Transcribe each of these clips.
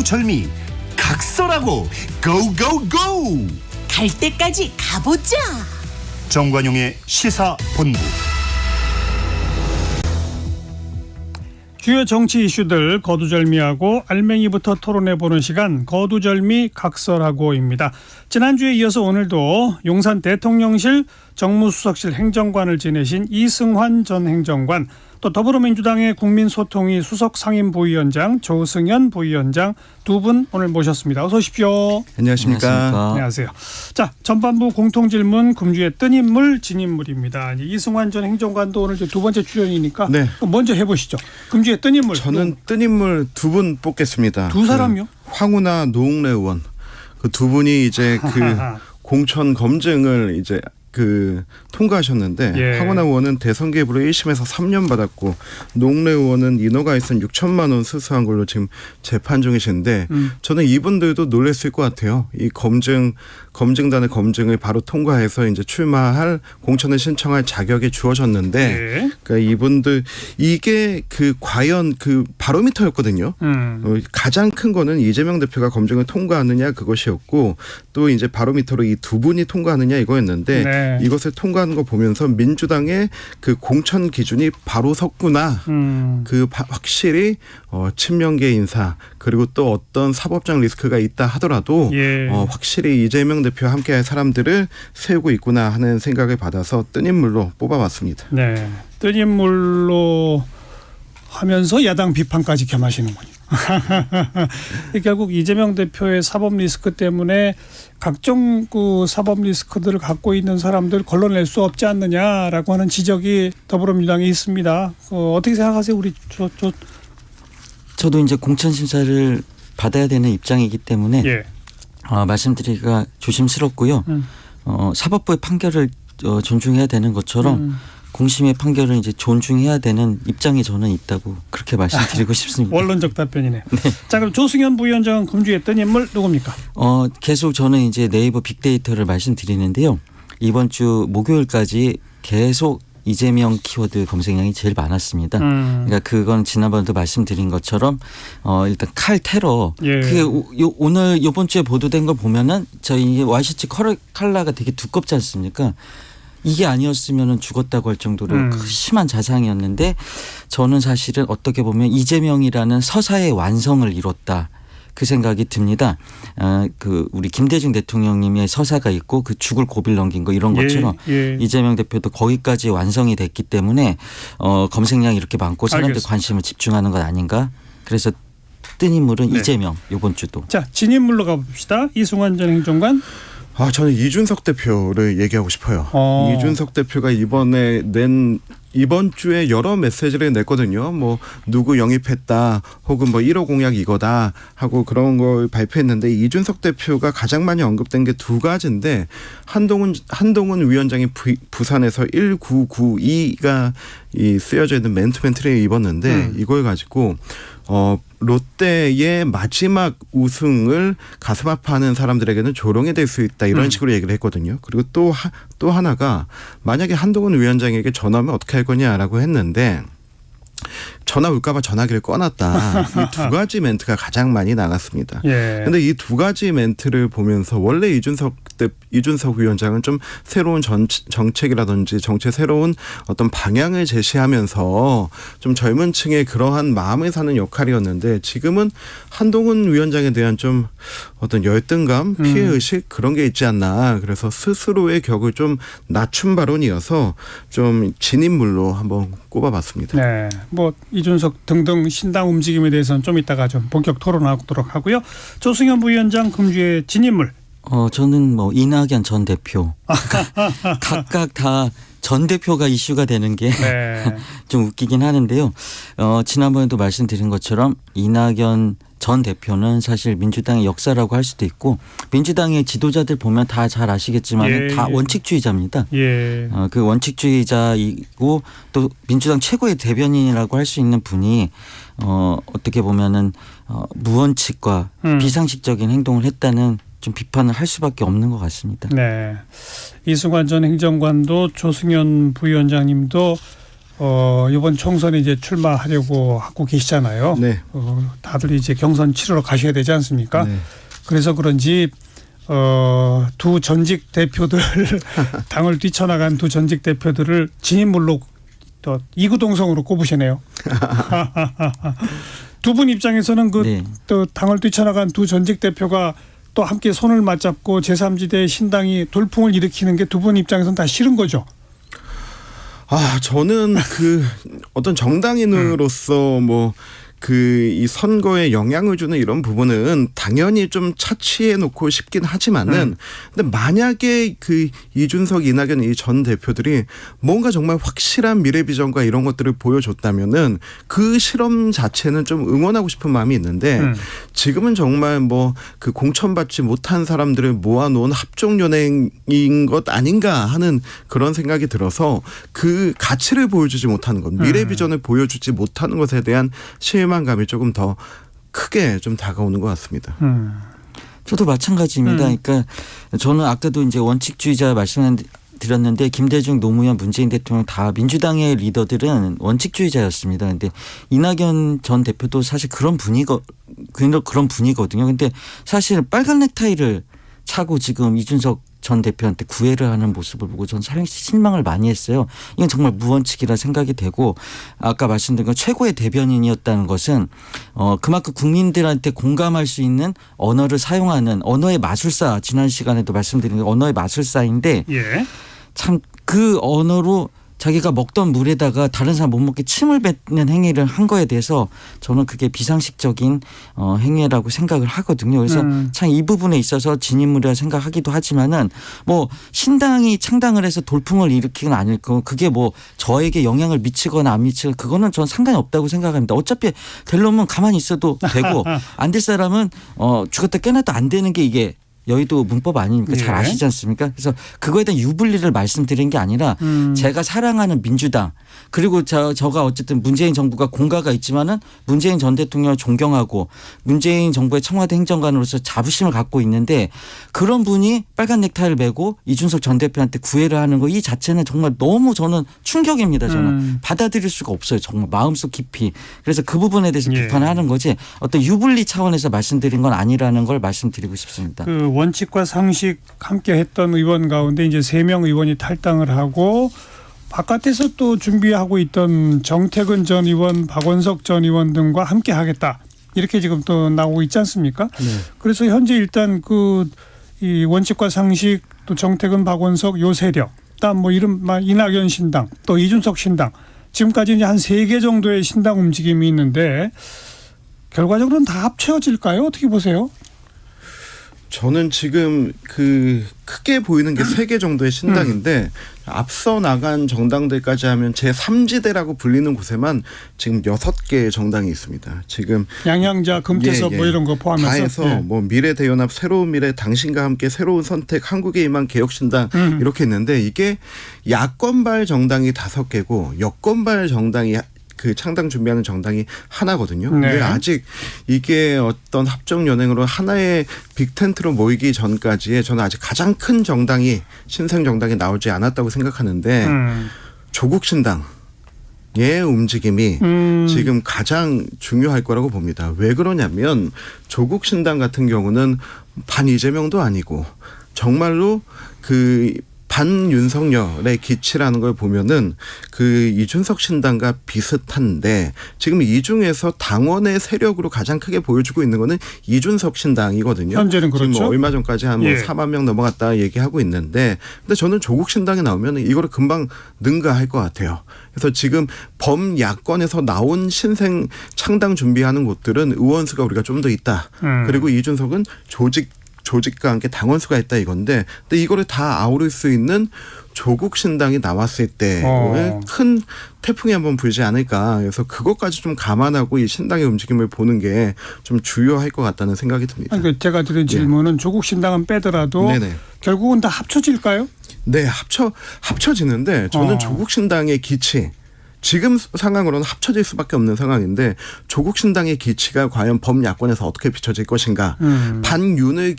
거두절미 각설하고 고고고. 갈 때까지 가보자. 정관용의 시사본부. 주요 정치 이슈들 거두절미하고 알맹이부터 토론해보는 시간 거두절미 각설하고입니다. 지난주에 이어서 오늘도 용산 대통령실 정무수석실 행정관을 지내신 이승환 전 행정관, 또 더불어민주당의 국민소통위 수석 상임부위원장 조승연 부위원장 두 분 오늘 모셨습니다. 어서 오십시오. 안녕하십니까. 안녕하세요. 자, 전반부 공통질문 금주의 뜬 인물 진 인물입니다. 이승환 전 행정관도 오늘 두 번째 출연이니까 네. 먼저 해보시죠. 금주의 뜬 인물. 저는 뜬 인물 두 분 뽑겠습니다. 두 사람요? 황운하 노웅래 의원. 그 두 분이 이제 그 공천 검증을 이제 통과하셨는데 예. 황운하 의원은 대선 개입으로 1심에서 3년 받았고 노웅래 의원은 인허가 있은 6천만 원 수수한 걸로 지금 재판 중이신데 저는 이분들도 놀랐을 것 같아요. 이 검증단의 검증을 바로 통과해서 이제 출마할 공천을 신청할 자격이 주어졌는데 예. 그러니까 이분들 이게 과연 바로미터였거든요. 가장 큰 거는 이재명 대표가 검증을 통과하느냐 그것이었고 또 이제 바로미터로 이 두 분이 통과하느냐 이거였는데 네. 이것을 통과하는 거 보면서 민주당의 공천 기준이 바로 섰구나. 확실히 친명계 인사 그리고 또 어떤 사법적 리스크가 있다 하더라도 예. 확실히 이재명 대표와 함께할 사람들을 세우고 있구나 하는 생각을 받아서 뜬 인물로 뽑아봤습니다. 네, 뜬 인물로 하면서 야당 비판까지 겸하시는군요. 결국 이재명 대표의 사법 리스크 때문에 각종 사법 리스크들을 갖고 있는 사람들 걸러낼 수 없지 않느냐라고 하는 지적이 더불어민주당에 있습니다. 어떻게 생각하세요, 우리 저도 이제 공천 심사를 받아야 되는 입장이기 때문에 예. 말씀드리기가 조심스럽고요. 사법부의 판결을 존중해야 되는 것처럼 공심의 판결을 이제 존중해야 되는 입장에 저는 있다고 그렇게 말씀드리고 싶습니다. 원론적 답변이네요. 네. 자, 그럼 조승연 부위원장은 금주의 뜬 인물 누굽니까? 계속 저는 이제 네이버 빅데이터를 말씀드리는데요. 이번 주 목요일까지 계속 이재명 키워드 검색량이 제일 많았습니다. 그러니까 그건 지난번에도 말씀드린 것처럼 일단 칼 테러. 예. 그게 오늘 이번 주에 보도된 걸 보면은 저희 와이셔츠 컬러가 되게 두껍지 않습니까? 이게 아니었으면 죽었다고 할 정도로 심한 자상이었는데 저는 사실은 어떻게 보면 이재명이라는 서사의 완성을 이뤘다. 그 생각이 듭니다. 우리 김대중 대통령님의 서사가 있고 그 죽을 고비를 넘긴 거 이런 것처럼 예. 이재명 대표도 거기까지 완성이 됐기 때문에 검색량이 이렇게 많고 사람들 알겠습니다. 관심을 집중하는 것 아닌가. 그래서 뜬 인물은 네. 이재명 이번 주도. 자, 진 인물로 가봅시다. 이승환 전 행정관. 저는 이준석 대표를 얘기하고 싶어요. 이준석 대표가 이번 주에 여러 메시지를 냈거든요. 뭐 누구 영입했다 혹은 뭐 1호 공약 이거다 하고 그런 걸 발표했는데 이준석 대표가 가장 많이 언급된 게 두 가지인데 한동훈 위원장이 부산에서 1992가 쓰여져 있는 맨투맨 트레이를 입었는데 이걸 가지고 롯데의 마지막 우승을 가슴 아파하는 사람들에게는 조롱이 될 수 있다 이런 식으로 얘기를 했거든요. 그리고 또 하나가 만약에 한동훈 위원장에게 전화하면 어떻게 할 거냐라고 했는데 전화 올까 봐 전화기를 꺼놨다. 이 두 가지 멘트가 가장 많이 나갔습니다. 그런데 이 두 가지 멘트를 보면서 원래 이준석 위원장은 좀 새로운 정책이라든지 정책 새로운 어떤 방향을 제시하면서 좀 젊은 층의 그러한 마음을 사는 역할이었는데 지금은 한동훈 위원장에 대한 좀 어떤 열등감, 피해의식 그런 게 있지 않나. 그래서 스스로의 격을 좀 낮춘 발언이어서 좀 진인물로 한번 꼽아봤습니다. 네, 뭐 이준석 등등 신당 움직임에 대해서는 좀 이따가 좀 본격 토론하도록 하고요. 조승연 부위원장 금주의 진인물. 저는 뭐 이낙연 전 대표 각각 다 전 대표가 이슈가 되는 게 좀 웃기긴 하는데요. 지난번에도 말씀드린 것처럼 이낙연 전 대표는 사실 민주당의 역사라고 할 수도 있고 민주당의 지도자들 보면 다 잘 아시겠지만 다 원칙주의자입니다. 그 원칙주의자이고 또 민주당 최고의 대변인이라고 할 수 있는 분이 어떻게 보면은 무원칙과 비상식적인 행동을 했다는 좀 비판을 할 수밖에 없는 것 같습니다. 네, 이승환 전 행정관도 조승연 부위원장님도 이번 총선에 이제 출마하려고 하고 계시잖아요. 네. 다들 이제 경선 치러러 가셔야 되지 않습니까? 네. 그래서 그런지 두 전직 대표들 당을 뛰쳐나간 두 전직 대표들을 진인물로 또 이구동성으로 꼽으시네요. 두 분 입장에서는 네. 또 당을 뛰쳐나간 두 전직 대표가 또 함께 손을 맞잡고 제3지대 신당이 돌풍을 일으키는 게 두 분 입장에서는 다 싫은 거죠. 저는 그 어떤 정당인으로서 뭐 이 선거에 영향을 주는 이런 부분은 당연히 좀 차치해 놓고 싶긴 하지만은 근데 만약에 그 이준석, 이낙연 이 전 대표들이 뭔가 정말 확실한 미래 비전과 이런 것들을 보여줬다면은 그 실험 자체는 좀 응원하고 싶은 마음이 있는데 지금은 정말 뭐 그 공천받지 못한 사람들을 모아놓은 합종연행인 것 아닌가 하는 그런 생각이 들어서 그 가치를 보여주지 못하는 것, 미래 비전을 보여주지 못하는 것에 대한 실망감이 조금 더 크게 좀 다가오는 것 같습니다. 저도 마찬가지입니다. 그러니까 저는 아까도 이제 원칙주의자 말씀드렸는데 김대중, 노무현, 문재인 대통령 다 민주당의 리더들은 원칙주의자였습니다. 근데 이낙연 전 대표도 사실 그런 분이거든요. 근데 사실 빨간 넥타이를 차고 지금 이준석 전 대표한테 구애를 하는 모습을 보고 저는 사실 실망을 많이 했어요. 이건 정말 무원칙이라 생각이 되고 아까 말씀드린 건 최고의 대변인이었다는 것은 그만큼 국민들한테 공감할 수 있는 언어를 사용하는 언어의 마술사, 지난 시간에도 말씀드린 언어의 마술사인데 예. 참 그 언어로 자기가 먹던 물에다가 다른 사람 못 먹게 침을 뱉는 행위를 한 거에 대해서 저는 그게 비상식적인 행위라고 생각을 하거든요. 그래서 참 이 부분에 있어서 진인물이라 생각하기도 하지만은 뭐 신당이 창당을 해서 돌풍을 일으키는 아닐 거고 그게 뭐 저에게 영향을 미치거나 안 미치거나 그거는 전 상관이 없다고 생각합니다. 어차피 될 놈은 가만히 있어도 되고 안 될 사람은 죽었다 깨어나도 안 되는 게 이게 여의도 문법 아닙니까? 잘 아시지 않습니까? 그래서 그거에 대한 유불리를 말씀드린 게 아니라 제가 사랑하는 민주당 그리고 저가 어쨌든 문재인 정부가 공가가 있지만은 문재인 전 대통령을 존경하고 문재인 정부의 청와대 행정관으로서 자부심을 갖고 있는데 그런 분이 빨간 넥타이를 메고 이준석 전 대표한테 구애를 하는 거 이 자체는 정말 너무 저는 충격입니다. 저는 받아들일 수가 없어요. 정말 마음속 깊이. 그래서 그 부분에 대해서 비판하는 거지 어떤 유불리 차원에서 말씀드린 건 아니라는 걸 말씀드리고 싶습니다. 그 원칙과 상식 함께 했던 의원 가운데 이제 3명 의원이 탈당을 하고 바깥에서 또 준비하고 있던 정태근 전 의원, 박원석 전 의원 등과 함께 하겠다. 이렇게 지금 또 나오고 있지 않습니까? 네. 그래서 현재 일단 이 원칙과 상식 또 정태근, 박원석 요 세력, 그다음 뭐 이낙연 신당, 또 이준석 신당 지금까지 이제 한 3개 정도의 신당 움직임이 있는데 결과적으로는 다 합쳐질까요? 어떻게 보세요? 저는 지금 크게 보이는 게 3개 정도의 신당인데 앞서 나간 정당들까지 하면 제3지대라고 불리는 곳에만 지금 6개의 정당이 있습니다. 지금 양양자, 금태섭 뭐 이런 거 포함해서 다 해서 뭐 미래대연합, 새로운 미래, 당신과 함께 새로운 선택, 한국의 희망, 개혁신당 이렇게 있는데 이게 야권발 정당이 5개고 여권발 정당이 그 창당 준비하는 정당이 하나거든요. 근데 아직 이게 어떤 합종 연행으로 하나의 빅텐트로 모이기 전까지에 저는 아직 가장 큰 정당이 신생 정당이 나오지 않았다고 생각하는데 조국 신당의 움직임이 지금 가장 중요할 거라고 봅니다. 왜 그러냐면 조국 신당 같은 경우는 반 이재명도 아니고 정말로 반 윤석열의 기치라는 걸 보면은 이준석 신당과 비슷한데 지금 이 중에서 당원의 세력으로 가장 크게 보여주고 있는 거는 이준석 신당이거든요. 현재는 그렇죠. 지금 얼마 전까지 한 4만 명 넘어갔다 얘기하고 있는데 근데 저는 조국 신당이 나오면 이거를 금방 능가할 것 같아요. 그래서 지금 범야권에서 나온 신생 창당 준비하는 곳들은 의원 수가 우리가 좀 더 있다. 그리고 이준석은 조직과 함께 당원수가 있다 이건데 근데 이거를 다 아우를 수 있는 조국 신당이 나왔을 때 큰 태풍이 한번 불지 않을까. 그래서 그것까지 좀 감안하고 이 신당의 움직임을 보는 게 좀 주요할 것 같다는 생각이 듭니다. 그러니까 제가 드린 질문은 조국 신당은 빼더라도 결국은 다 합쳐질까요? 네, 합쳐지는데 저는 조국 신당의 기치 지금 상황으로는 합쳐질 수밖에 없는 상황인데 조국 신당의 기치가 과연 범야권에서 어떻게 비춰질 것인가. 반윤을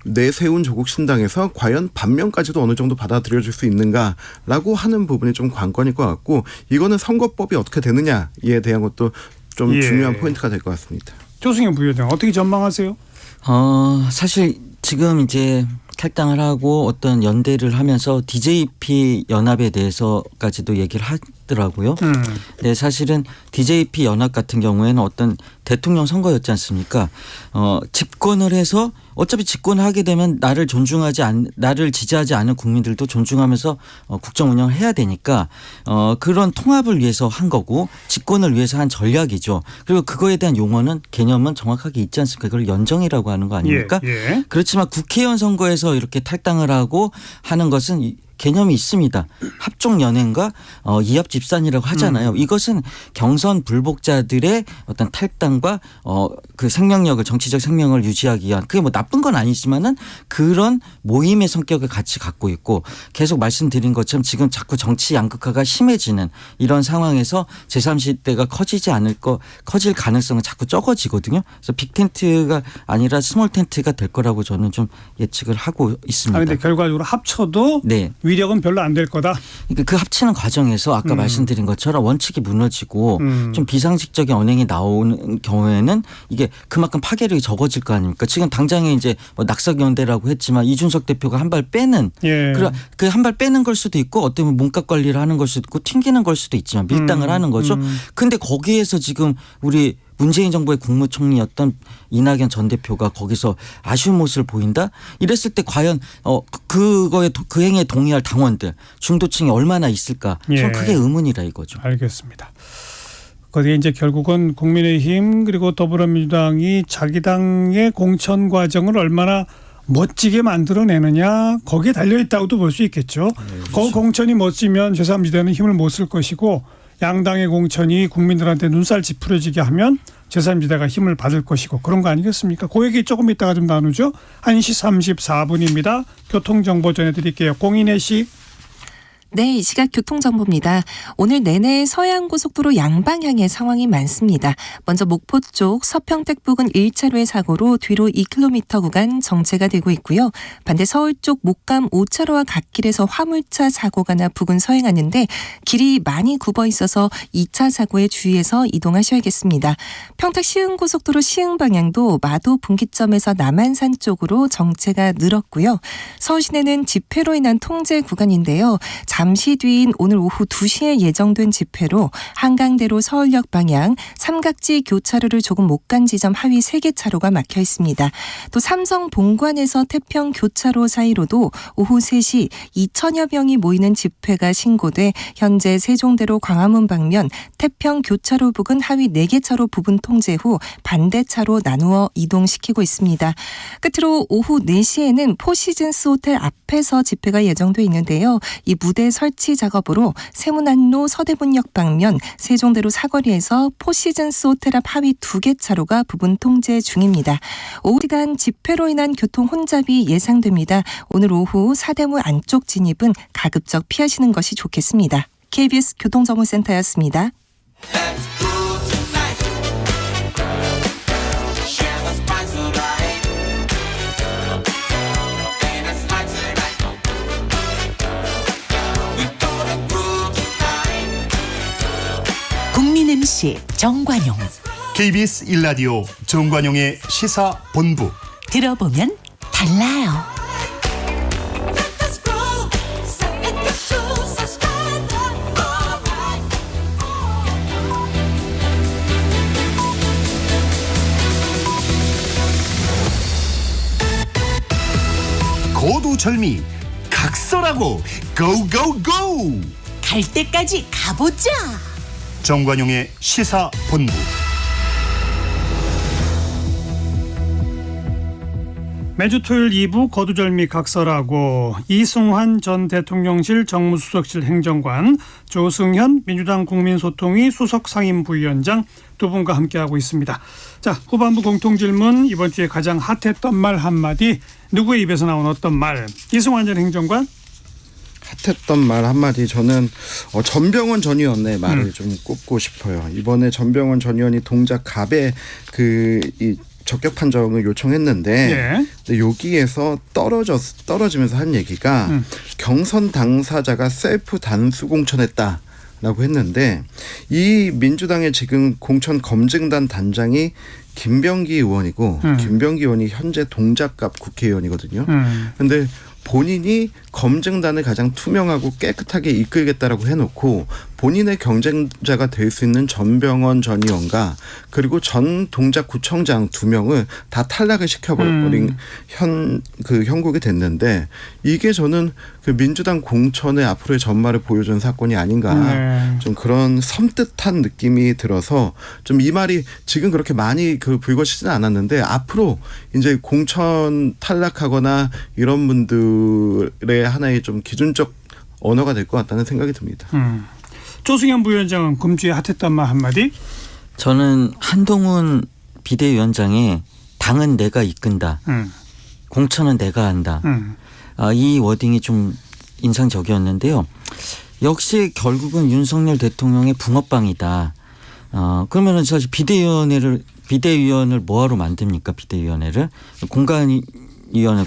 내세운 조국 신당에서 과연 반면까지도 어느 정도 받아들여질 수 있는가라고 하는 부분이 좀 관건일 것 같고 이거는 선거법이 어떻게 되느냐에 대한 것도 좀 중요한 포인트가 될 것 같습니다. 조승현 부위원장 어떻게 전망하세요? 사실 지금 이제 탈당을 하고 어떤 연대를 하면서 DJP 연합에 대해서까지도 얘기를 하더라고요. 네, 사실은 DJP 연합 같은 경우에는 어떤 대통령 선거였지 않습니까? 집권을 해서 어차피 집권을 하게 되면 나를 지지하지 않은 국민들도 존중하면서 국정 운영을 해야 되니까 그런 통합을 위해서 한 거고 집권을 위해서 한 전략이죠. 그리고 그거에 대한 용어는 개념은 정확하게 있지 않습니까? 그걸 연정이라고 하는 거 아닙니까? 그렇지만 국회의원 선거에서 이렇게 탈당을 하고 하는 것은 개념이 있습니다. 합종 연행과 이합 집산이라고 하잖아요. 이것은 경선 불복자들의 어떤 탈당과 그 생명력을 정치적 생명을 유지하기 위한 그게 뭐 나쁜 건 아니지만은 그런 모임의 성격을 같이 갖고 있고 계속 말씀드린 것처럼 지금 자꾸 정치 양극화가 심해지는 이런 상황에서 제3지대가 커질 가능성은 자꾸 적어지거든요. 그래서 빅 텐트가 아니라 스몰 텐트가 될 거라고 저는 좀 예측을 하고 있습니다. 그런데 결과적으로 합쳐도 네. 위력은 별로 안 될 거다. 그러니까 그 합치는 과정에서 아까 말씀드린 것처럼 원칙이 무너지고 좀 비상식적인 언행이 나오는 경우에는 이게 그만큼 파괴력이 적어질 거 아닙니까? 지금 당장에 이제 뭐 낙석연대라고 했지만 이준석 대표가 한 발 빼는 그 한 발 빼는 걸 수도 있고 어떻게 보면 몸값 관리를 하는 걸 수도 있고 튕기는 걸 수도 있지만 밀당을 하는 거죠. 근데 거기에서 지금 우리 문재인 정부의 국무총리였던 이낙연 전 대표가 거기서 아쉬운 모습을 보인다? 이랬을 때 과연 그 행위에 동의할 당원들 중도층이 얼마나 있을까? 좀 크게 의문이라 이거죠. 알겠습니다. 거기에 이제 결국은 국민의힘 그리고 더불어민주당이 자기 당의 공천 과정을 얼마나 멋지게 만들어내느냐 거기에 달려있다고도 볼 수 있겠죠. 그 공천이 멋지면 제3지대는 힘을 못 쓸 것이고 양당의 공천이 국민들한테 눈살 찌푸려지게 하면 제3지대가 힘을 받을 것이고 그런 거 아니겠습니까? 그 얘기 조금 이따가 좀 나누죠. 1시 34분입니다. 교통정보 전해드릴게요. 공인혜 씨. 네, 이 시각 교통정보입니다. 오늘 내내 서해안고속도로 양방향의 상황이 많습니다. 먼저 목포 쪽 서평택 부근 1차로의 사고로 뒤로 2km 구간 정체가 되고 있고요. 반대 서울 쪽 목감 5차로와 갓길에서 화물차 사고가 나 부근 서행하는데 길이 많이 굽어 있어서 2차 사고에 주의해서 이동하셔야겠습니다. 평택 시흥고속도로 시흥 방향도 마도 분기점에서 남한산 쪽으로 정체가 늘었고요. 서울 시내는 집회로 인한 통제 구간인데요. 잠시 뒤인 오늘 오후 2시에 예정된 집회로 한강대로 서울역 방향 삼각지 교차로를 조금 못 간 지점 하위 3개 차로가 막혀 있습니다. 또 삼성 본관에서 태평 교차로 사이로도 오후 3시 2천여 명이 모이는 집회가 신고돼 현재 세종대로 광화문 방면 태평 교차로 부근 하위 4개 차로 부분 통제 후 반대차로 나누어 이동시키고 있습니다. 끝으로 오후 4시에는 포시즌스 호텔 앞에서 집회가 예정돼 있는데요. 이 무대 설치 작업으로 세문안로 서대문역 방면 세종대로 사거리에서 포시즌스 호텔 앞 하위 2개 차로가 부분 통제 중입니다. 오후 시간 집회로 인한 교통 혼잡이 예상됩니다. 오늘 오후 사대문 안쪽 진입은 가급적 피하시는 것이 좋겠습니다. KBS 교통정보센터였습니다. 국민 MC 정관용. KBS 1라디오 정관용의 시사본부. 들어보면 달라요. 고두절미 각설하고 고고고. 갈 때까지 가보자. 정관용의 시사본부. 매주 토요일 2부 거두절미 각설하고 이승환 전 대통령실 정무수석실 행정관, 조승현 민주당 국민소통위 수석상임부위원장 두 분과 함께하고 있습니다. 자, 후반부 공통질문, 이번 주에 가장 핫했던 말 한마디, 누구의 입에서 나온 어떤 말. 이승환 전 행정관. 핫했던 말 한마디 저는 전병헌 전 의원의 말을 좀 꼽고 싶어요. 이번에 전병헌 전 의원이 동작 갑에 이 적격 판정을 요청했는데 예. 근데 여기에서 떨어지면서 한 얘기가 경선 당사자가 셀프 단수 공천했다라고 했는데 이 민주당의 지금 공천 검증단 단장이 김병기 의원이고 김병기 의원이 현재 동작갑 국회의원이거든요. 그런데 본인이 검증단을 가장 투명하고 깨끗하게 이끌겠다라고 해놓고 본인의 경쟁자가 될 수 있는 전병헌 전 의원과 그리고 전 동작구청장 2명을 다 탈락을 시켜버린 형국이 됐는데 이게 저는 그 민주당 공천의 앞으로의 전말을 보여준 사건이 아닌가 네. 좀 그런 섬뜩한 느낌이 들어서 좀 이 말이 지금 그렇게 많이 불거지지는 않았는데 앞으로 이제 공천 탈락하거나 이런 분들의 하나의 좀 기준적 언어가 될 것 같다는 생각이 듭니다. 조승현 부위원장은 금주에 핫했던 말 한마디. 저는 한동훈 비대위원장의 당은 내가 이끈다. 공천은 내가 한다. 이 워딩이 좀 인상적이었는데요. 역시 결국은 윤석열 대통령의 붕어빵이다. 그러면은 사실 비대위원을 뭐하러 만듭니까? 비대위원회를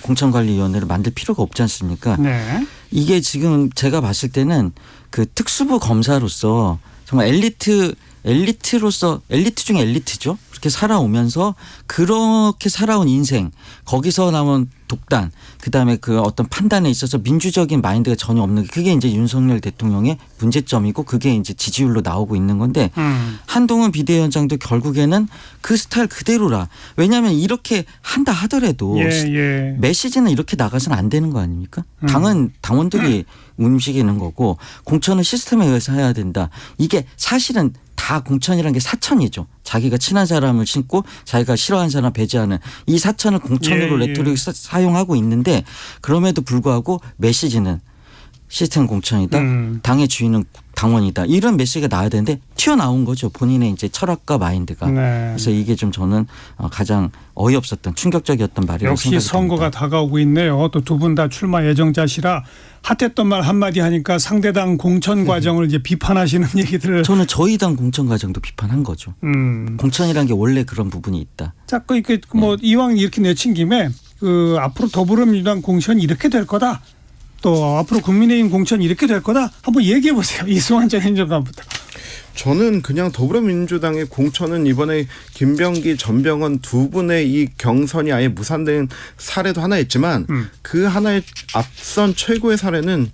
공천관리위원회를 만들 필요가 없지 않습니까? 네. 이게 지금 제가 봤을 때는 그 특수부 검사로서 정말 엘리트로서 엘리트 중에 엘리트죠. 그렇게 살아오면서 그렇게 살아온 인생 거기서 나온 독단 그다음에 그 어떤 판단에 있어서 민주적인 마인드가 전혀 없는 게 그게 이제 윤석열 대통령의 문제점이고 그게 이제 지지율로 나오고 있는 건데 한동훈 비대위원장도 결국에는 그 스타일 그대로라. 왜냐하면 이렇게 한다 하더라도 메시지는 이렇게 나가서는 안 되는 거 아닙니까? 당은 당원들이 움직이는 거고 공천은 시스템에 의해서 해야 된다. 이게 사실은 다 공천이라는 게 사천이죠. 자기가 친한 사람을 신고 자기가 싫어하는 사람 배제하는 이 사천을 공천으로 레토릭 사용하고 있는데 그럼에도 불구하고 메시지는 시스템 공천이다. 당의 주인은 당원이다. 이런 메시지가 나와야 되는데 튀어나온 거죠. 본인의 이제 철학과 마인드가. 네. 그래서 이게 좀 저는 가장 어이없었던 충격적이었던 말이라고 역시 생각이 선거가 듭니다. 다가오고 있네요. 또 두 분 다 출마 예정자시라 핫했던 말 한마디 하니까 상대당 공천 과정을 이제 비판하시는 얘기들을. 저는 저희 당 공천 과정도 비판한 거죠. 공천이라는 게 원래 그런 부분이 있다. 자꾸 이렇게 뭐 이왕 이렇게 내친 김에 앞으로 더불어민주당 공천이 이렇게 될 거다. 또 앞으로 국민의힘 공천이 이렇게 될 거다. 한번 얘기해 보세요. 이승환 전 행정관부터. 저는 그냥 더불어민주당의 공천은 이번에 김병기, 전병헌 두 분의 이 경선이 아예 무산된 사례도 하나 있지만 그 하나의 앞선 최고의 사례는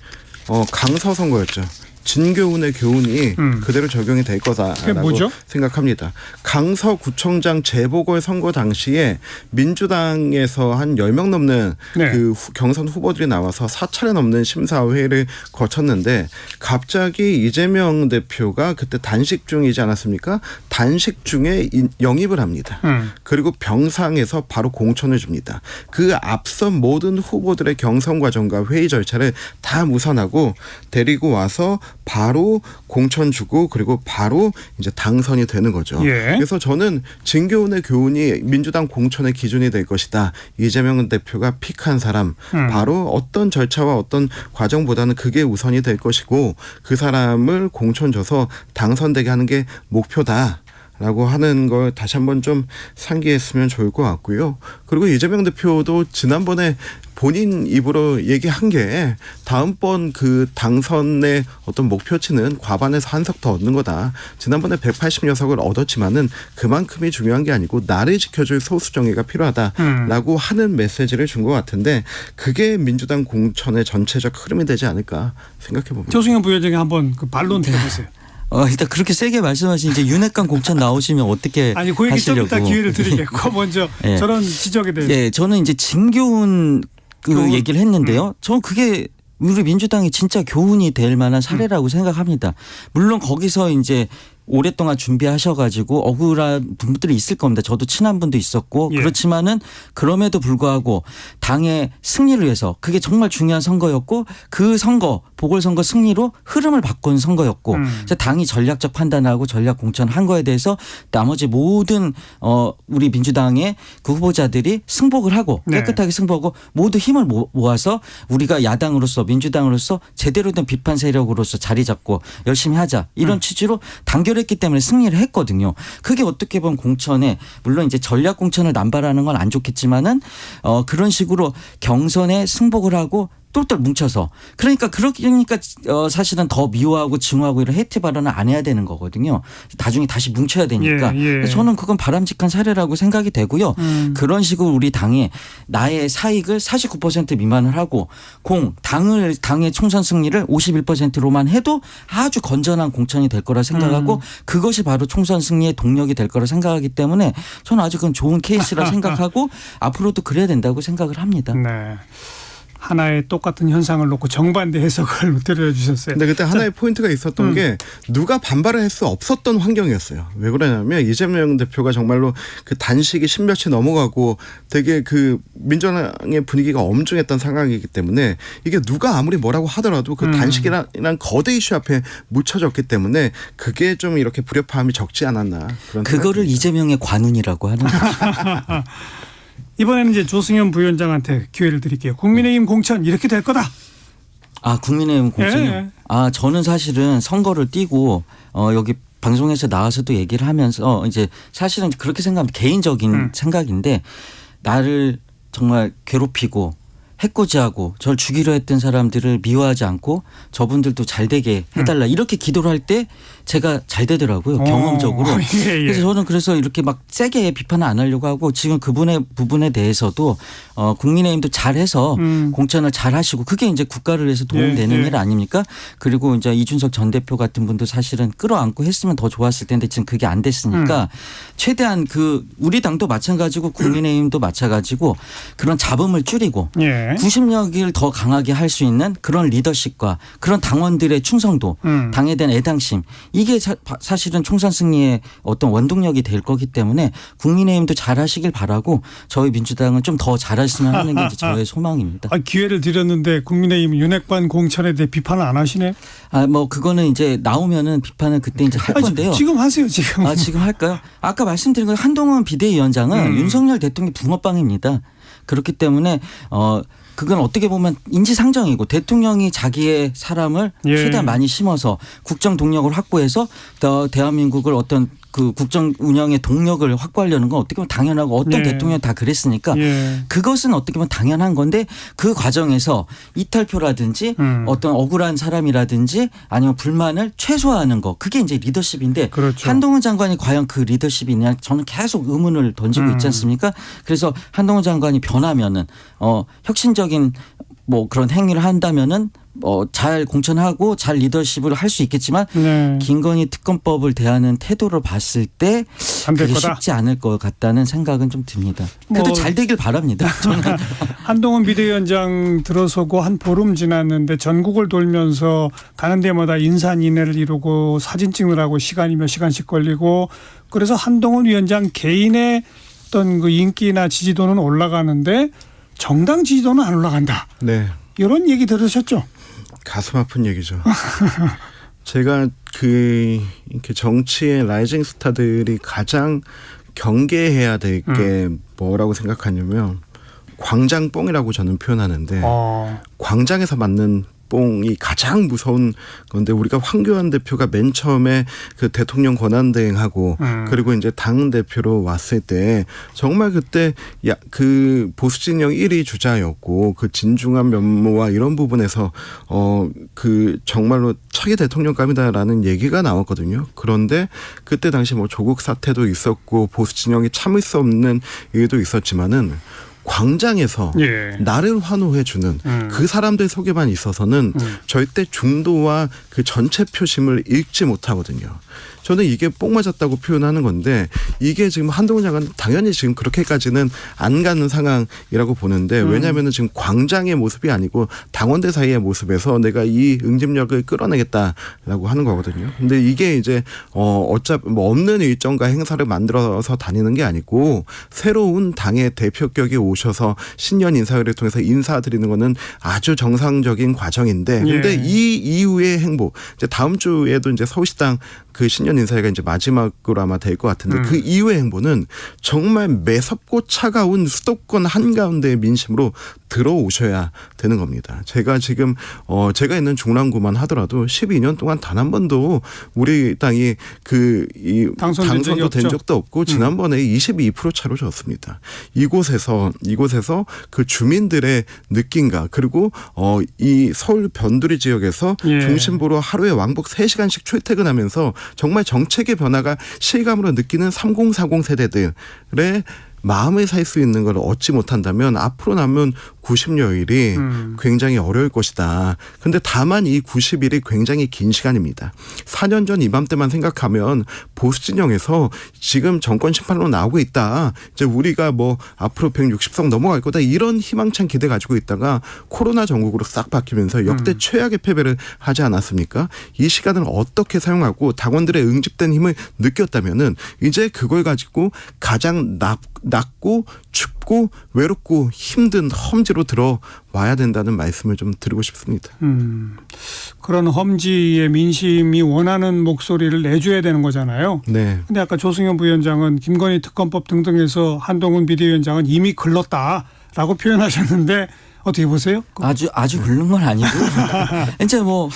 강서 선거였죠. 진교훈의 교훈이 그대로 적용이 될 거다라고 생각합니다. 강서구청장 재보궐선거 당시에 민주당에서 한 10명 넘는 그 경선 후보들이 나와서 4차례 넘는 심사회를 거쳤는데 갑자기 이재명 대표가 그때 단식 중이지 않았습니까? 단식 중에 영입을 합니다. 그리고 병상에서 바로 공천을 줍니다. 그 앞선 모든 후보들의 경선 과정과 회의 절차를 다 무산하고 데리고 와서 바로 공천 주고 그리고 바로 이제 당선이 되는 거죠. 그래서 저는 진교훈의 교훈이 민주당 공천의 기준이 될 것이다. 이재명 대표가 픽한 사람 바로 어떤 절차와 어떤 과정보다는 그게 우선이 될 것이고 그 사람을 공천 줘서 당선되게 하는 게 목표다. 라고 하는 걸 다시 한번 좀 상기했으면 좋을 것 같고요. 그리고 이재명 대표도 지난번에 본인 입으로 얘기한 게 다음번 그 당선의 어떤 목표치는 과반에서 한 석 더 얻는 거다. 지난번에 180여석을 얻었지만은 그만큼이 중요한 게 아니고 나를 지켜줄 소수 정예가 필요하다라고 하는 메시지를 준 것 같은데 그게 민주당 공천의 전체적 흐름이 되지 않을까 생각해 봅니다. 조승현 부위원장이 한번 그 반론 해보세요. 일단 그렇게 세게 말씀하신 이제 윤핵관 공천 나오시면 어떻게 아니 그 얘기 좀 하시려고. 이따 기회를 드리겠고 먼저 저런 지적에 대해서. 저는 이제 진교훈 얘기를 했는데요. 저는 그게 우리 민주당이 진짜 교훈이 될 만한 사례라고 생각합니다. 물론 거기서 이제 오랫동안 준비하셔가지고 억울한 분들이 있을 겁니다. 저도 친한 분도 있었고 그렇지만은 그럼에도 불구하고 당의 승리를 위해서 그게 정말 중요한 선거였고 그 선거 보궐선거 승리로 흐름을 바꾼 선거였고 그래서 당이 전략적 판단하고 전략 공천한 거에 대해서 나머지 모든 우리 민주당의 그 후보자들이 승복을 하고 깨끗하게 승복하고 모두 힘을 모아서 우리가 야당으로서 민주당으로서 제대로 된 비판 세력으로서 자리 잡고 열심히 하자 이런 취지로 단결했기 때문에 승리를 했거든요. 그게 어떻게 보면 공천에 물론 이제 전략 공천을 남발하는 건 안 좋겠지만은 그런 식으로 경선에 승복을 하고 똘똘 뭉쳐서 그러니까 사실은 더 미워하고 증오하고 이런 헤이트 발언을 안 해야 되는 거거든요. 나중에 다시 뭉쳐야 되니까 저는 그건 바람직한 사례라고 생각이 되고요. 그런 식으로 우리 당이 나의 사익을 49% 미만을 하고 당의 총선 승리를 51%로만 해도 아주 건전한 공천이 될 거라 생각하고 그것이 바로 총선 승리의 동력이 될 거라 생각하기 때문에 저는 아주 그건 좋은 케이스라 생각하고 앞으로도 그래야 된다고 생각을 합니다. 네. 하나의 똑같은 현상을 놓고 정반대 해석을 들려주셨어요. 근데 그때 하나의 포인트가 있었던 게 누가 반발을 할 수 없었던 환경이었어요. 왜 그러냐면 이재명 대표가 정말로 그 단식이 10몇이 넘어가고 되게 그 민주당의 분위기가 엄중했던 상황이기 때문에 이게 누가 아무리 뭐라고 하더라도 그 단식이란 거대 이슈 앞에 묻혀졌기 때문에 그게 좀 이렇게 불협화음이 적지 않았나. 그런 그거를 이재명의 관운이라고 하는 거죠. 이번에는 이제 조승현 부위원장한테 기회를 드릴게요. 국민의힘 공천 이렇게 될 거다. 아, 국민의힘 공천이요? 예. 아, 저는 사실은 선거를 뛰고 여기 방송에서 나와서도 얘기를 하면서 이제 사실은 그렇게 생각하면 개인적인 생각인데 나를 정말 괴롭히고 해코지하고 저를 죽이려 했던 사람들을 미워하지 않고 저분들도 잘 되게 해달라 이렇게 기도를 할 때 제가 잘 되더라고요. 경험적으로. 그래서 저는 그래서 이렇게 막 세게 비판을 안 하려고 하고 지금 그분의 부분에 대해서도 국민의힘도 잘해서 공천을 잘 하시고 그게 이제 국가를 위해서 도움되는 일 아닙니까? 그리고 이제 이준석 전 대표 같은 분도 사실은 끌어안고 했으면 더 좋았을 텐데 지금 그게 안 됐으니까 최대한 우리 당도 마찬가지고 국민의힘도 마찬가지고 그런 잡음을 줄이고 구심력을 더 강하게 할 수 있는 그런 리더십과 그런 당원들의 충성도 당에 대한 애당심 이게 사실은 총선 승리의 어떤 원동력이 될 거기 때문에 국민의힘도 잘하시길 바라고 저희 민주당은 좀 더 잘했으면 하는 게 이제 저의 소망입니다. 기회를 드렸는데 국민의힘 윤핵관 공천에 대해 비판을 안 하시네. 뭐 그거는 이제 나오면은 비판을 그때 이제 할 건데요. 지금 하세요 지금. 지금 할까요? 아까 말씀드린 건 한동훈 비대위원장은 윤석열 대통령 붕어빵입니다. 그렇기 때문에 그건 어떻게 보면 인지상정이고 대통령이 자기의 사람을 최대한 많이 심어서 국정 동력을 확보해서 대한민국을 어떤 그 국정 운영의 동력을 확보하려는 건 어떻게 보면 당연하고 어떤 대통령 다 그랬으니까 그것은 어떻게 보면 당연한 건데 그 과정에서 이탈표라든지 어떤 억울한 사람이라든지 아니면 불만을 최소화하는 거 그게 이제 리더십인데 그렇죠. 한동훈 장관이 과연 그 리더십이 있냐 저는 계속 의문을 던지고 있지 않습니까? 그래서 한동훈 장관이 변하면은 혁신적인 뭐 그런 행위를 한다면은 잘 공천하고 잘 리더십을 할 수 있겠지만 김건희 특검법을 대하는 태도를 봤을 때 그게 쉽지 않을 것 같다는 생각은 좀 듭니다. 그래도 잘 되길 바랍니다. 저는. 한동훈 비대위원장 들어서고 한 보름 지났는데 전국을 돌면서 가는 데마다 인산인해를 이루고 사진 찍느라고 시간이 몇 시간씩 걸리고 그래서 한동훈 위원장 개인의 어떤 그 인기나 지지도는 올라가는데 정당 지지도는 안 올라간다. 네. 이런 얘기 들으셨죠? 가슴 아픈 얘기죠. 제가 이렇게 정치의 라이징 스타들이 가장 경계해야 될 게 뭐라고 생각하냐면 광장뽕이라고 저는 표현하는데 광장에서 맞는 뽕이 가장 무서운 건데 우리가 황교안 대표가 맨 처음에 그 대통령 권한대행하고 그리고 이제 당 대표로 왔을 때 정말 그때 그 보수 진영 1위 주자였고 그 진중한 면모와 이런 부분에서 그 정말로 차기 대통령감이다라는 얘기가 나왔거든요. 그런데 그때 당시 뭐 조국 사태도 있었고 보수 진영이 참을 수 없는 얘기도 있었지만은 광장에서 나를 환호해주는 그 사람들 속에만 있어서는 절대 중도와 그 전체 표심을 읽지 못하거든요. 저는 이게 뽕 맞았다고 표현하는 건데 이게 지금 한동훈 장관 당연히 지금 그렇게까지는 안 가는 상황이라고 보는데 왜냐하면 지금 광장의 모습이 아니고 당원들 사이의 모습에서 내가 이 응집력을 끌어내겠다라고 하는 거거든요. 근데 이게 이제 어차피 뭐 없는 일정과 행사를 만들어서 다니는 게 아니고 새로운 당의 대표격이 오셔서 신년 인사회를 통해서 인사드리는 거는 아주 정상적인 과정인데 근데 예. 이 이후의 행보 이제 다음 주에도 이제 서울시당 그 신년 인사회가 이제 마지막으로 아마 될 것 같은데 그 이후의 행보는 정말 매섭고 차가운 수도권 한가운데의 민심으로 들어오셔야 되는 겁니다. 제가 지금 제가 있는 중랑구만 하더라도 12년 동안 단 한 번도 우리 당이 당선도 된 적도 없고 지난번에 22% 차로 졌습니다. 이곳에서 그 주민들의 느낌과 그리고 이 서울 변두리 지역에서 예. 중심부로 하루에 왕복 3시간씩 출퇴근하면서 정말 정책의 변화가 실감으로 느끼는 3040 세대들의 마음을 살 수 있는 걸 얻지 못한다면 앞으로 남은 90여일이 굉장히 어려울 것이다. 그런데 다만 이 90일이 굉장히 긴 시간입니다. 4년 전 이맘때만 생각하면 보수 진영에서 지금 정권 심판으로 나오고 있다. 이제 우리가 뭐 앞으로 160석 넘어갈 거다. 이런 희망찬 기대 가지고 있다가 코로나 전국으로 싹 바뀌면서 역대 최악의 패배를 하지 않았습니까? 이 시간을 어떻게 사용하고 당원들의 응집된 힘을 느꼈다면은 이제 그걸 가지고 가장 낮고 춥고 외롭고 힘든 험지로 들어와야 된다는 말씀을 좀 드리고 싶습니다. 그런 험지의 민심이 원하는 목소리를 내줘야 되는 거잖아요. 네. 근데 아까 조승현 부위원장은 김건희 특검법 등등에서 한동훈 비대위원장은 이미 글렀다라고 표현하셨는데 어떻게 보세요? 아주 굵는 건 아니고 이제 뭐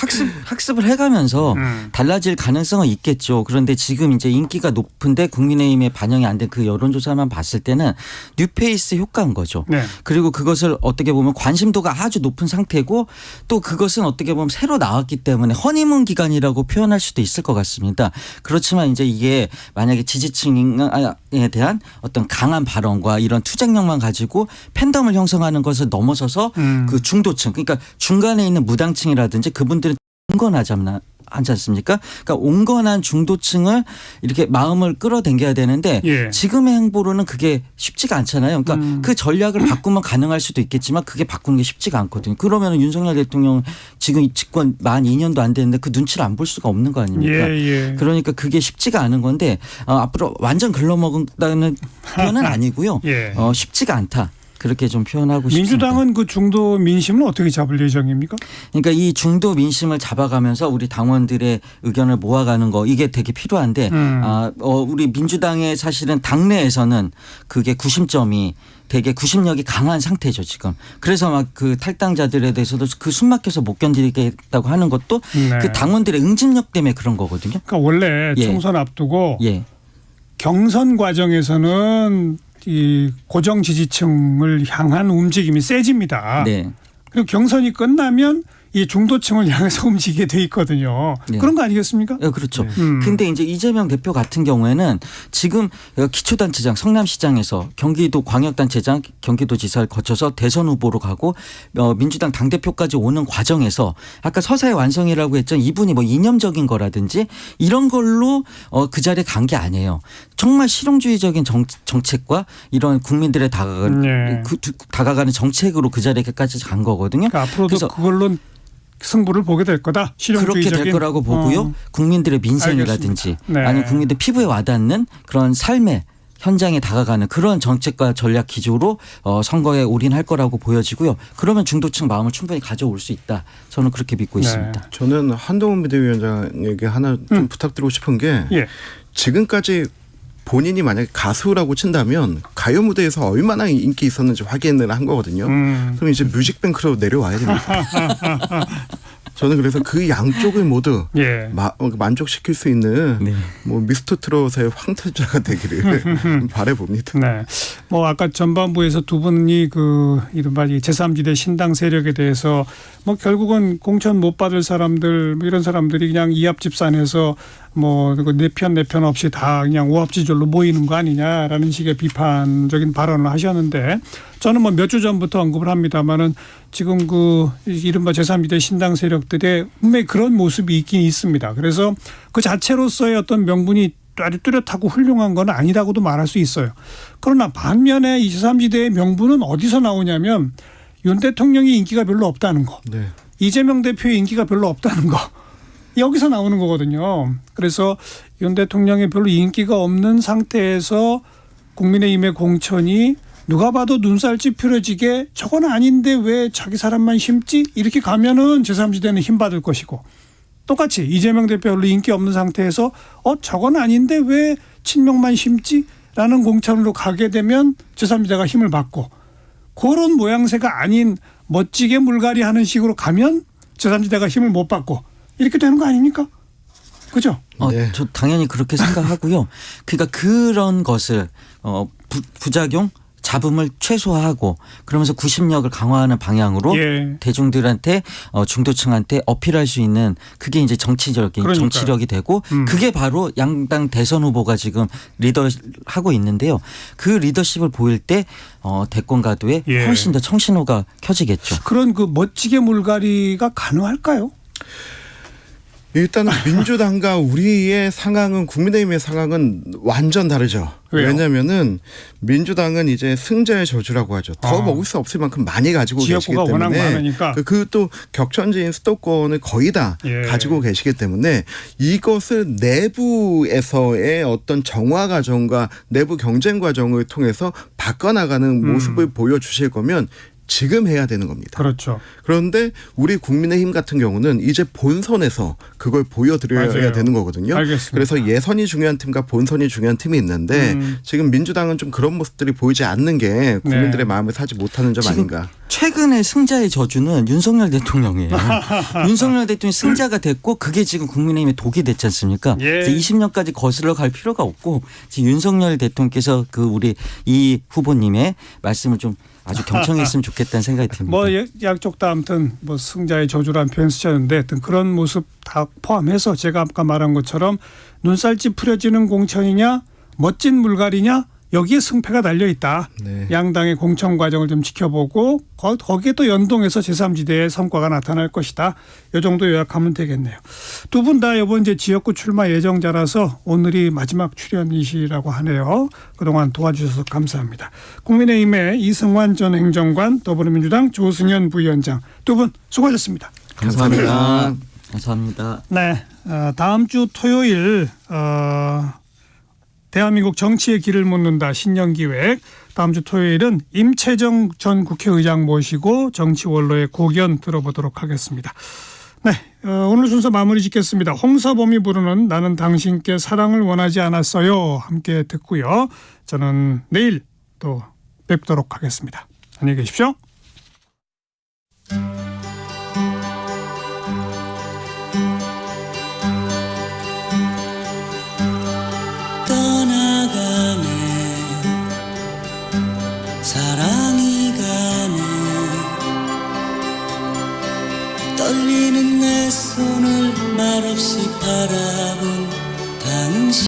학습을 해가면서 달라질 가능성은 있겠죠. 그런데 지금 이제 인기가 높은데 국민의힘에 반영이 안 된 그 여론조사만 봤을 때는 뉴페이스 효과인 거죠. 네. 그리고 그것을 어떻게 보면 관심도가 아주 높은 상태고 또 그것은 어떻게 보면 새로 나왔기 때문에 허니문 기간이라고 표현할 수도 있을 것 같습니다. 그렇지만 이제 이게 만약에 지지층에 대한 어떤 강한 발언과 이런 투쟁력만 가지고 팬덤을 형성하는 것을 넘어서서 그 중도층 그러니까 중간에 있는 무당층이라든지 그분들은 온건하지 않습니까? 그러니까 온건한 중도층을 이렇게 마음을 끌어당겨야 되는데 예. 지금의 행보로는 그게 쉽지가 않잖아요. 그러니까 그 전략을 바꾸면 가능할 수도 있겠지만 그게 바꾸는 게 쉽지가 않거든요. 그러면 윤석열 대통령 지금 집권 만 2년도 안 됐는데 그 눈치를 안 볼 수가 없는 거 아닙니까? 예. 그러니까 그게 쉽지가 않은 건데 앞으로 완전 글러먹는다는 표현은 아니고요. 예. 쉽지가 않다. 그렇게 좀 표현하고 싶습니다. 민주당은 그 중도 민심은 어떻게 잡을 예정입니까? 그러니까 이 중도 민심을 잡아가면서 우리 당원들의 의견을 모아가는 거 이게 되게 필요한데 우리 민주당의 사실은 당내에서는 그게 구심점이 되게 구심력이 강한 상태죠 지금. 그래서 막 그 탈당자들에 대해서도 그 숨막혀서 못 견디겠다고 하는 것도 네. 그 당원들의 응집력 때문에 그런 거거든요. 그러니까 원래 예. 총선 앞두고 예. 경선 과정에서는 이 고정 지지층을 향한 움직임이 세집니다. 네. 그리고 경선이 끝나면 이 중도층을 향해서 움직이게 돼 있거든요. 네. 그런 거 아니겠습니까? 네, 그렇죠. 근데 이제 이재명 대표 같은 경우에는 지금 기초단체장 성남시장에서 경기도 광역단체장 경기도지사를 거쳐서 대선 후보로 가고 민주당 당대표까지 오는 과정에서 아까 서사의 완성이라고 했죠. 이분이 뭐 이념적인 거라든지 이런 걸로 그 자리에 간 게 아니에요. 정말 실용주의적인 정책과 이런 국민들의 다가가는 정책으로 그 자리에까지 간 거거든요. 그러니까 앞으로도 그래서 그걸로 승부를 보게 될 거다. 실용주의적인. 그렇게 될 거라고 보고요. 국민들의 민생이라든지 네. 아니면 국민들 피부에 와닿는 그런 삶의 현장에 다가가는 그런 정책과 전략 기조로 선거에 올인할 거라고 보여지고요. 그러면 중도층 마음을 충분히 가져올 수 있다. 저는 그렇게 믿고 네. 있습니다. 저는 한동훈 비대위원장에게 하나 좀 부탁드리고 싶은 게 예. 지금까지 본인이 만약에 가수라고 친다면 가요 무대에서 얼마나 인기 있었는지 확인을 한 거거든요. 그럼 이제 뮤직뱅크로 내려와야 됩니다. 저는 그래서 그 양쪽을 모두 예. 만족시킬 수 있는 네. 뭐 미스터 트롯의 황태자가 되기를 바라봅니다. 네. 뭐 아까 전반부에서 두 분이 그 이른바 제3지대 신당 세력에 대해서 뭐 결국은 공천 못 받을 사람들 뭐 이런 사람들이 그냥 이합집산해서 뭐 내 편 없이 다 그냥 오합지졸로 모이는 거 아니냐라는 식의 비판적인 발언을 하셨는데 저는 뭐 몇 주 전부터 언급을 합니다마는 지금 그 이른바 제3지대 신당 세력들의 분명히 그런 모습이 있긴 있습니다. 그래서 그 자체로서의 어떤 명분이 아주 뚜렷하고 훌륭한 건 아니라고도 말할 수 있어요. 그러나 반면에 이 제3지대의 명분은 어디서 나오냐면 윤 대통령이 인기가 별로 없다는 거. 네. 이재명 대표의 인기가 별로 없다는 거. 여기서 나오는 거거든요. 그래서 윤 대통령이 별로 인기가 없는 상태에서 국민의힘의 공천이 누가 봐도 눈살 찌푸려지게 저건 아닌데 왜 자기 사람만 심지? 이렇게 가면은 제3지대는 힘받을 것이고, 똑같이 이재명 대표 별로 인기 없는 상태에서 저건 아닌데 왜 친명만 심지? 라는 공천으로 가게 되면 제3지대가 힘을 받고, 그런 모양새가 아닌 멋지게 물갈이 하는 식으로 가면 제3지대가 힘을 못 받고, 이렇게 되는 거 아닙니까? 그죠? 네. 저 당연히 그렇게 생각하고요. 그러니까 그런 것을 부작용, 잡음을 최소화하고 그러면서 구심력을 강화하는 방향으로 예. 대중들한테 중도층한테 어필할 수 있는 그게 이제 그러니까요. 정치력이 되고 그게 바로 양당 대선 후보가 지금 리더하고 있는데요. 그 리더십을 보일 때 대권 가도에 예. 훨씬 더 청신호가 켜지겠죠. 그런 그 멋지게 물갈이가 가능할까요? 일단은 민주당과 우리의 상황은 국민의힘의 상황은 완전 다르죠. 왜요? 왜냐하면은 민주당은 이제 승자의 저주라고 하죠. 더 먹을 수 없을 만큼 많이 가지고 계시기 지역구가 워낙 때문에 많으니까. 그 또 격천지인 수도권을 거의 다 예. 가지고 계시기 때문에 이것을 내부에서의 어떤 정화 과정과 내부 경쟁 과정을 통해서 바꿔나가는 모습을 보여주실 거면 지금 해야 되는 겁니다. 그렇죠. 그런데 우리 국민의힘 같은 경우는 이제 본선에서 그걸 보여드려야 맞아요. 되는 거거든요. 알겠습니다. 그래서 예선이 중요한 팀과 본선이 중요한 팀이 있는데 지금 민주당은 좀 그런 모습들이 보이지 않는 게 국민들의 네. 마음을 사지 못하는 점 지금 아닌가. 최근에 승자의 저주는 윤석열 대통령이에요. 윤석열 대통령이 승자가 됐고 그게 지금 국민의힘의 독이 됐지 않습니까? 예. 그래서 20년까지 거슬러 갈 필요가 없고 지금 윤석열 대통령께서 그 우리 이 후보님의 말씀을 좀 아주 경청했으면 좋겠다는 생각이 듭니다. 뭐 양쪽 다 아무튼 뭐 승자의 저주라는 표현 쓰셨는데 하여튼 그런 모습 다 포함해서 제가 아까 말한 것처럼 눈살 찌푸려지는 공천이냐 멋진 물갈이냐 여기에 승패가 달려 있다. 네. 양당의 공천 과정을 좀 지켜보고 거기에 또 연동해서 제3지대의 성과가 나타날 것이다. 이 정도 요약하면 되겠네요. 두 분 다 이번 이제 지역구 출마 예정자라서 오늘이 마지막 출연이시라고 하네요. 그동안 도와주셔서 감사합니다. 국민의힘의 이승환 전 행정관, 더불어민주당 조승현 부위원장 두 분 수고하셨습니다. 감사합니다. 감사합니다. 네, 다음 주 토요일 대한민국 정치의 길을 묻는다 신년기획 다음 주 토요일은 임채정 전 국회의장 모시고 정치 원로의 고견 들어보도록 하겠습니다. 네, 오늘 순서 마무리 짓겠습니다. 홍서범이 부르는 나는 당신께 사랑을 원하지 않았어요. 함께 듣고요. 저는 내일 또 뵙도록 하겠습니다. 안녕히 계십시오. 사랑이 가네 떨리는 내 손을 말없이 바라본